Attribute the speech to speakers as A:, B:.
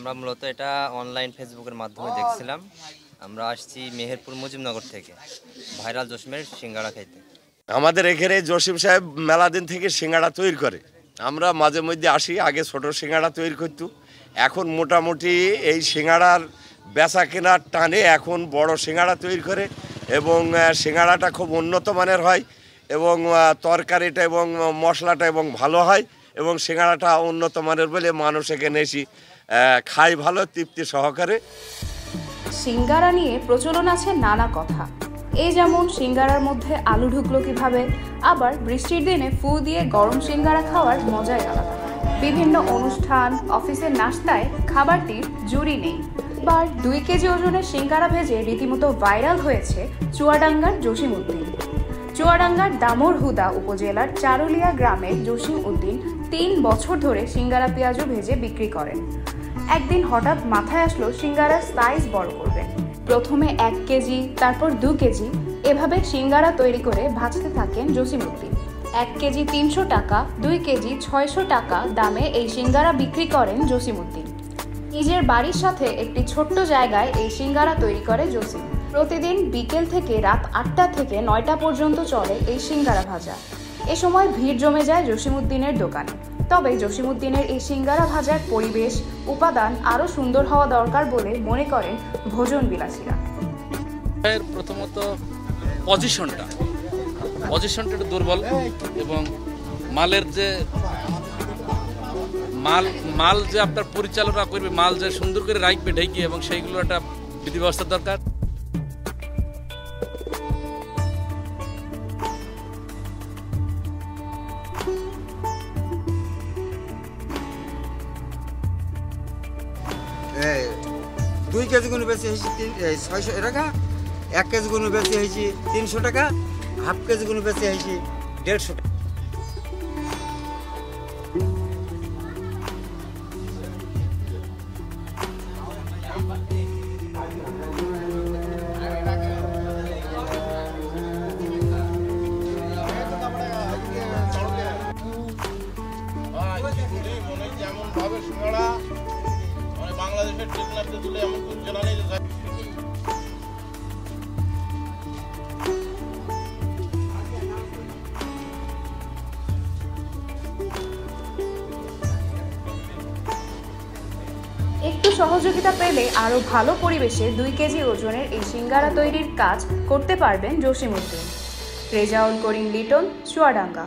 A: আমরা মূলত এটা অনলাইন ফেসবুকের মাধ্যমে দেখছিলাম। আমরা আসছি মেহেরপুর মুজিবনগর থেকে ভাইরাল জসিমের সিঙ্গাড়া খাইতে।
B: আমাদের এখানে জসিম সাহেব মেলা দিন থেকে সিঙ্গাড়া তৈরি করে। আমরা মাঝে মধ্যে আসি। আগে ছোট সিঙ্গাড়া তৈরি করত, এখন মোটামুটি এই সিঙ্গাড়ার বেচা কেনার টানে এখন বড় সিঙ্গাড়া তৈরি করে এবং সিঙ্গাড়াটা খুব উন্নত মানের হয় এবং তরকারিটা এবং মশলাটা এবং ভালো হয় এবং সিঙ্গাড়াটা উন্নত মানের বলে মানুষ এখানে এসে খাই ভালো তৃপ্তি সহকারে।
C: সিঙ্গারা নিয়ে প্রচলন আছে নানা কথা। এই যেমন সিঙ্গারার মধ্যে আলু ঢুকলো কিভাবে, আবার বৃষ্টির দিনে ফু দিয়ে গরম সিঙ্গারা খাওয়ার মজাই আলাদা। বিভিন্ন অনুষ্ঠান, অফিসের নাস্তায় খাবারটির জুড়ি নেই। বার 2 কেজি ওজনের সিঙ্গারা ভেজে রীতিমতো ভাইরাল হয়েছে চুয়াডাঙ্গার জসিম উদ্দিন। চুয়াডাঙ্গার দামোরহুদা উপজেলার চারুলিয়া গ্রামের জসিম উদ্দিন 3 বছর ধরে সিঙ্গারা পেঁয়াজু ভেজে বিক্রি করেন। একদিন হঠাৎ মাথায় আসলো সিঙ্গারার সাইজ বড় করবেন। প্রথমে 1 কেজি, তারপর 2 কেজি, এভাবে সিঙ্গারা তৈরি করে ভাজতে থাকেন জসিম উদ্দিন। 1 কেজি 300 টাকা, 2 কেজি 600 টাকা দামে এই সিঙ্গারা বিক্রি করেন জসিম উদ্দিন। নিজের বাড়ির সাথে একটি ছোট্ট জায়গায় এই সিঙ্গারা তৈরি করে জসিম। প্রতিদিন বিকেল থেকে রাত 8টা থেকে 9টা পর্যন্ত চলে এই সিঙ্গারা ভাজা। এ সময় ভিড় জমে যায় জসিম উদ্দিনের দোকানে। তবে জসিম উদ্দিনের এই সিঙ্গারা ভাজার পরিবেশ, উপাদান আরও সুন্দর হওয়া দরকার বলে মনে করেন ভোজন বিলাসীরা।
D: প্রথমত পজিশনটা একটু দুর্বল এবং মালের যে মাল যে আপনার পরিচালনা করবে, মাল যে সুন্দর করে রাখবে ঢেকে, এবং সেইগুলো একটা বিধি ব্যবস্থা দরকার।
E: দুই কেজি গুণ বেশি হয়েছে 600 টাকা, 1 কেজি গুণ বেশি হয়েছে 300 টাকা, হাফ কেজি গুণ বেশি হয়েছে 150 টাকা।
F: বাংলাদেশের টেকনাফে তুলে এমন কোন জেলা নেই যে
C: একটু সহযোগিতা পেলে আরও ভালো পরিবেশে 2 কেজি ওজনের এই সিঙ্গারা তৈরির কাজ করতে পারবেন জসিম উদ্দিন। রেজাউল করিম লিটন, চুয়াডাঙ্গা।